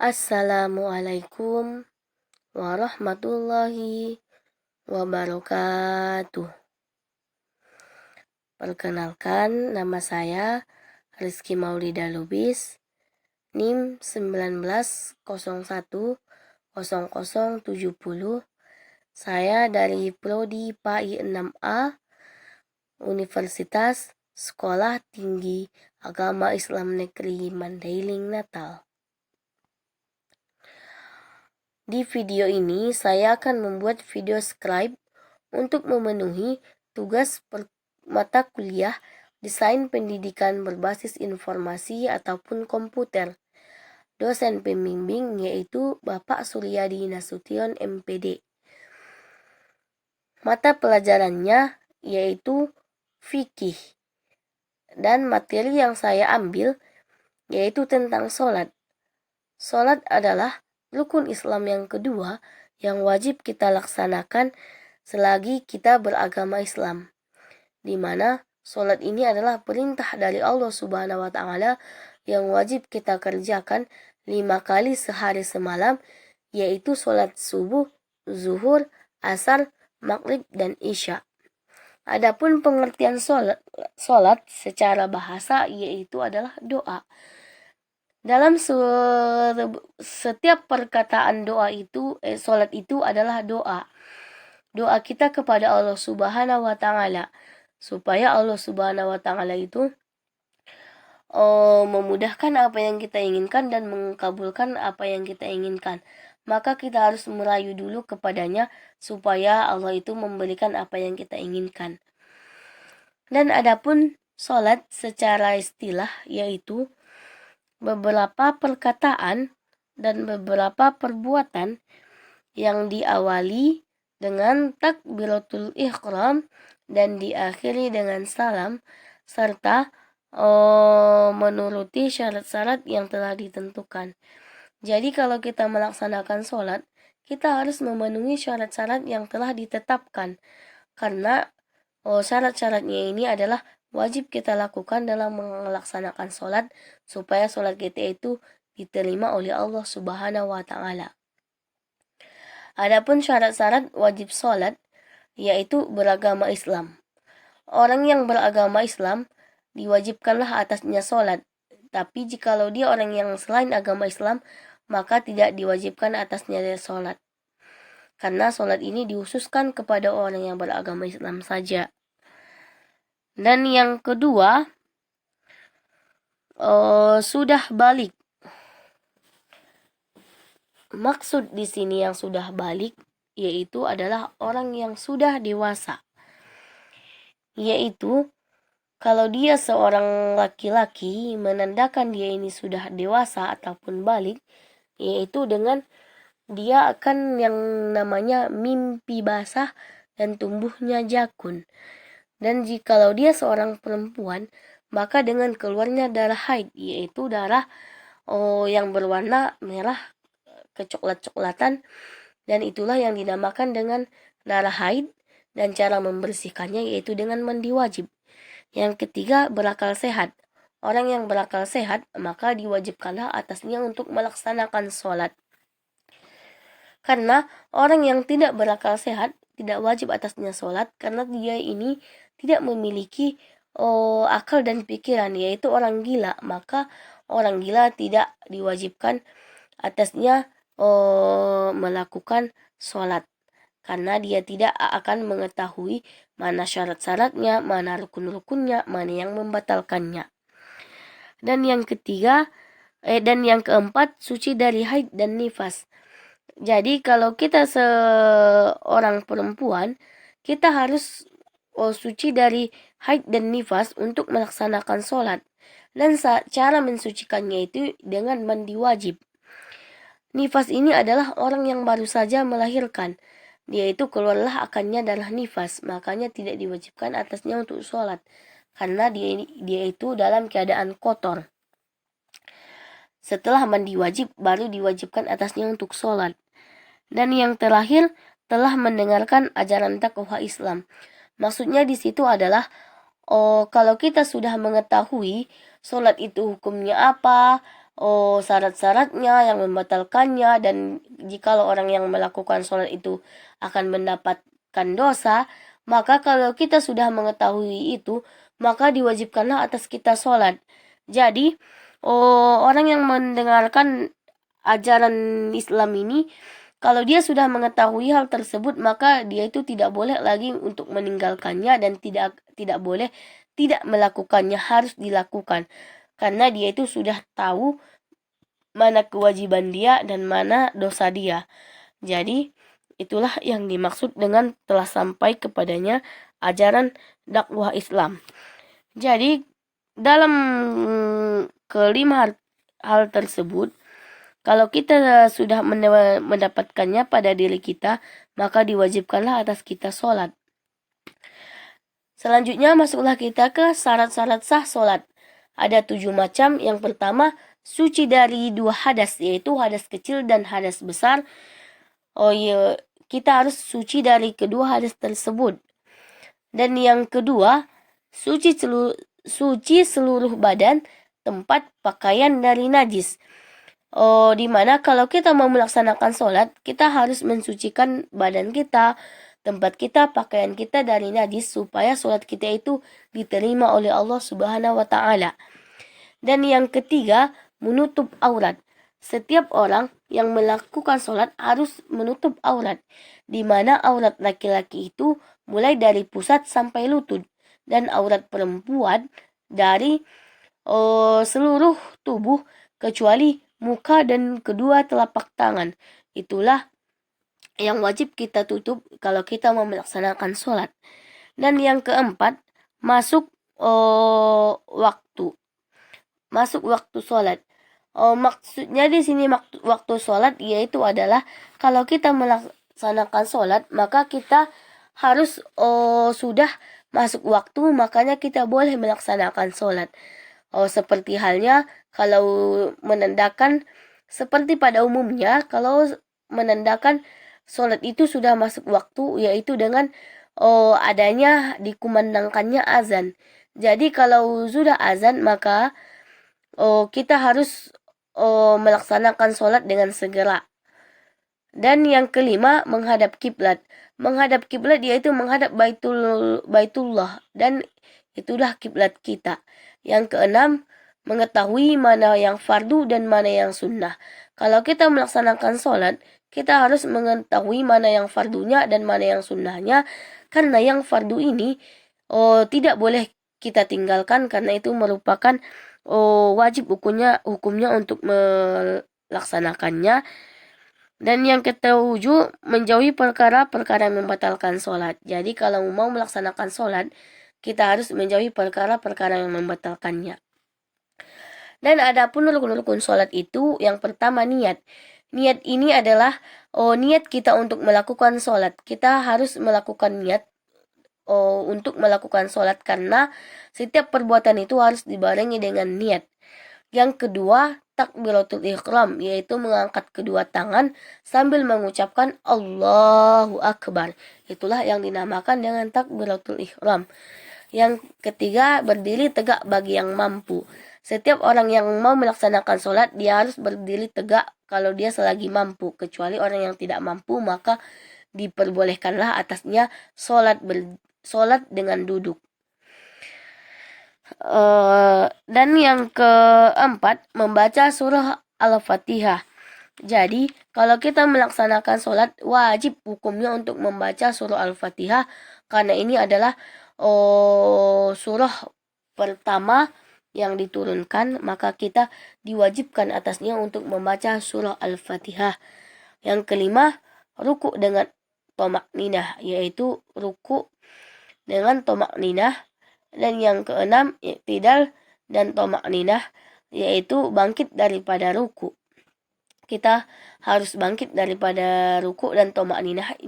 Assalamualaikum warahmatullahi wabarakatuh. Perkenalkan, nama saya Rizky Maulida Lubis, NIM 19010070. Saya dari Prodi PAI 6A, Universitas Sekolah Tinggi Agama Islam Negeri Mandailing, Natal. Di video ini, saya akan membuat video scribe untuk memenuhi tugas mata kuliah Desain Pendidikan Berbasis Informasi ataupun Komputer. Dosen pembimbing yaitu Bapak Suryadi Nasution MPD. Mata pelajarannya yaitu fikih. Dan materi yang saya ambil yaitu tentang sholat. Sholat adalah rukun Islam yang kedua yang wajib kita laksanakan selagi kita beragama Islam, di mana sholat ini adalah perintah dari Allah Subhanahu wa Ta'ala yang wajib kita kerjakan 5 kali sehari semalam, yaitu sholat subuh, zuhur, asar, maghrib, dan isya. Adapun pengertian sholat secara bahasa yaitu adalah doa. Dalam setiap perkataan doa itu, sholat itu adalah doa. Doa kita kepada Allah Subhanahu wa Ta'ala, supaya Allah Subhanahu wa Ta'ala itu memudahkan apa yang kita inginkan dan mengabulkan apa yang kita inginkan. Maka kita harus merayu dulu kepadanya supaya Allah itu memberikan apa yang kita inginkan. Dan adapun sholat secara istilah yaitu beberapa perkataan dan beberapa perbuatan yang diawali dengan takbiratul ihram dan diakhiri dengan salam serta menuruti syarat-syarat yang telah ditentukan. Jadi kalau kita melaksanakan sholat, kita harus memenuhi syarat-syarat yang telah ditetapkan, karena syarat-syaratnya ini adalah wajib kita lakukan dalam melaksanakan sholat supaya sholat kita itu diterima oleh Allah Subhanahu wa Ta'ala. Adapun syarat-syarat wajib sholat yaitu beragama Islam. Orang yang beragama Islam diwajibkanlah atasnya sholat. Tapi jikalau dia orang yang selain agama Islam, maka tidak diwajibkan atasnya sholat. Karena sholat ini dihususkan kepada orang yang beragama Islam saja. Dan yang kedua, sudah balik. Maksud di sini yang sudah balik yaitu adalah orang yang sudah dewasa. Yaitu kalau dia seorang laki-laki menandakan dia ini sudah dewasa ataupun balik, yaitu dengan dia akan yang namanya mimpi basah dan tumbuhnya jakun. Dan jikalau dia seorang perempuan, maka dengan keluarnya darah haid, yaitu darah yang berwarna merah kecoklat-coklatan, dan itulah yang dinamakan dengan darah haid. Dan cara membersihkannya yaitu dengan mandi wajib. Yang ketiga, berakal sehat. Orang yang berakal sehat maka diwajibkanlah atasnya untuk melaksanakan sholat. Karena orang yang tidak berakal sehat tidak wajib atasnya sholat, karena dia ini tidak memiliki akal dan pikiran, yaitu orang gila. Maka orang gila tidak diwajibkan atasnya melakukan sholat, karena dia tidak akan mengetahui mana syarat-syaratnya, mana rukun-rukunnya, mana yang membatalkannya. Dan yang ketiga, dan yang keempat, suci dari haid dan nifas. Jadi kalau kita seorang perempuan, kita harus suci dari haid dan nifas untuk melaksanakan sholat. Dan cara mensucikannya itu dengan mandi wajib. Nifas ini adalah orang yang baru saja melahirkan. Dia itu keluarlah akannya darah nifas, makanya tidak diwajibkan atasnya untuk sholat, karena dia itu dalam keadaan kotor. Setelah mandi wajib, baru diwajibkan atasnya untuk sholat. Dan yang terakhir, telah mendengarkan ajaran dakwah Islam. Maksudnya di situ adalah kalau kita sudah mengetahui sholat itu hukumnya apa, syarat-syaratnya yang membatalkannya, dan jikalau orang yang melakukan sholat itu akan mendapatkan dosa, maka kalau kita sudah mengetahui itu, maka diwajibkanlah atas kita sholat. Jadi orang yang mendengarkan ajaran Islam ini, kalau dia sudah mengetahui hal tersebut, maka dia itu tidak boleh lagi untuk meninggalkannya, dan tidak boleh tidak melakukannya, harus dilakukan. Karena dia itu sudah tahu mana kewajiban dia dan mana dosa dia. Jadi itulah yang dimaksud dengan telah sampai kepadanya ajaran dakwah Islam. Jadi dalam kelima hal tersebut, kalau kita sudah mendapatkannya pada diri kita, maka diwajibkanlah atas kita sholat. Selanjutnya masuklah kita ke syarat-syarat sah sholat. Ada 7 macam. Yang pertama, suci dari 2 hadas, yaitu hadas kecil dan hadas besar. Kita harus suci dari kedua hadas tersebut. Dan yang kedua, suci seluruh badan, tempat, pakaian dari najis. Dimana kalau kita mau melaksanakan sholat, kita harus mensucikan badan kita, tempat kita, pakaian kita dari najis, supaya sholat kita itu diterima oleh Allah Subhanahu wa Ta'ala. Dan yang ketiga, menutup aurat. Setiap orang yang melakukan sholat harus menutup aurat, dimana aurat laki-laki itu mulai dari pusat sampai lutut, dan aurat perempuan dari seluruh tubuh kecuali muka dan kedua telapak tangan. Itulah yang wajib kita tutup kalau kita mau melaksanakan sholat. Dan yang keempat, masuk waktu sholat. Maksudnya di sini waktu sholat yaitu adalah kalau kita melaksanakan sholat, maka kita harus sudah masuk waktu, makanya kita boleh melaksanakan sholat. Seperti halnya kalau menandakan, seperti pada umumnya, kalau menandakan sholat itu sudah masuk waktu, yaitu dengan adanya dikumandangkannya azan. Jadi kalau sudah azan, maka kita harus melaksanakan sholat dengan segera. Dan yang kelima, menghadap kiblat. Menghadap kiblat yaitu menghadap Baitullah, dan itulah kiblat kita. Yang keenam, mengetahui mana yang fardu dan mana yang sunnah. Kalau kita melaksanakan sholat, kita harus mengetahui mana yang fardunya dan mana yang sunnahnya, karena yang fardu ini tidak boleh kita tinggalkan, karena itu merupakan wajib hukumnya untuk melaksanakannya. Dan yang ketujuh, menjauhi perkara-perkara yang membatalkan sholat. Jadi kalau mau melaksanakan sholat, kita harus menjauhi perkara-perkara yang membatalkannya. Dan ada pun rukun-rukun sholat itu, yang pertama niat. Niat ini adalah niat kita untuk melakukan sholat. Kita harus melakukan niat untuk melakukan sholat, karena setiap perbuatan itu harus dibarengi dengan niat. Yang kedua, takbiratul ihram, yaitu mengangkat kedua tangan sambil mengucapkan Allahu Akbar. Itulah yang dinamakan dengan takbiratul ihram. Yang ketiga, berdiri tegak bagi yang mampu. Setiap orang yang mau melaksanakan sholat, dia harus berdiri tegak kalau dia selagi mampu. Kecuali orang yang tidak mampu, maka diperbolehkanlah atasnya sholat dengan duduk. Dan yang keempat, membaca surah Al-Fatihah. Jadi, kalau kita melaksanakan sholat, wajib hukumnya untuk membaca surah Al-Fatihah, karena ini adalah surah pertama yang diturunkan, maka kita diwajibkan atasnya untuk membaca surah Al-Fatihah. Yang kelima, ruku dengan tomak-ninah, yaitu ruku dengan tomak-ninah. Dan yang keenam, i'tidal dan tomak-ninah, yaitu bangkit daripada ruku. Kita harus bangkit daripada ruku dan tomak-ninah,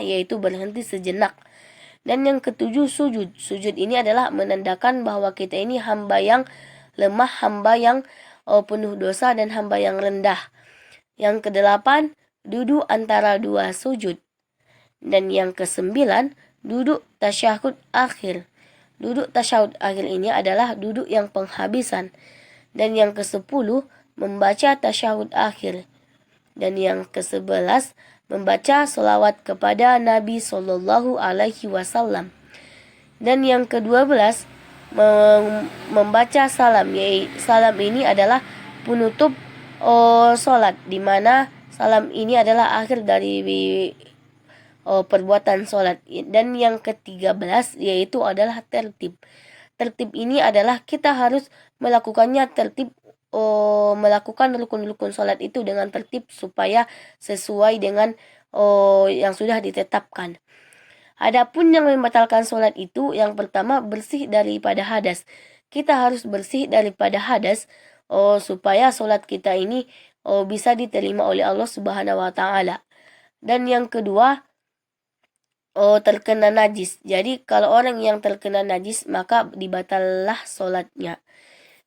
yaitu berhenti sejenak. Dan yang ketujuh, sujud. Sujud ini adalah menandakan bahwa kita ini hamba yang lemah, hamba yang penuh dosa, dan hamba yang rendah. Yang kedelapan, duduk antara dua sujud. Dan yang kesembilan, duduk tasyahud akhir. Duduk tasyahud akhir ini adalah duduk yang penghabisan. Dan yang ke-10 membaca tasyahud akhir. Dan yang ke-11 membaca selawat kepada Nabi Shallallahu Alaihi Wasallam. Dan yang ke-12 membaca salam. Salam ini adalah penutup sholat, di mana salam ini adalah akhir dari perbuatan sholat. Dan yang ke-13 yaitu adalah tertib. Tertib ini adalah kita harus melakukannya tertib, melakukan rukun-rukun sholat itu dengan tertib supaya sesuai dengan yang sudah ditetapkan. Adapun yang membatalkan sholat itu, yang pertama bersih daripada hadas. Kita harus bersih daripada hadas supaya sholat kita ini bisa diterima oleh Allah Subhanahu wa Ta'ala. Dan yang kedua, terkena najis. Jadi kalau orang yang terkena najis maka dibatallah sholatnya.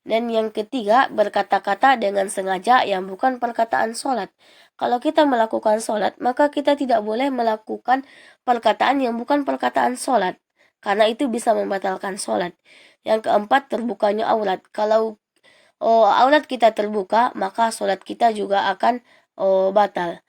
Dan yang ketiga, berkata-kata dengan sengaja yang bukan perkataan sholat. Kalau kita melakukan sholat, maka kita tidak boleh melakukan perkataan yang bukan perkataan sholat, karena itu bisa membatalkan sholat. Yang keempat, terbukanya aurat. Kalau aurat kita terbuka, maka sholat kita juga akan batal.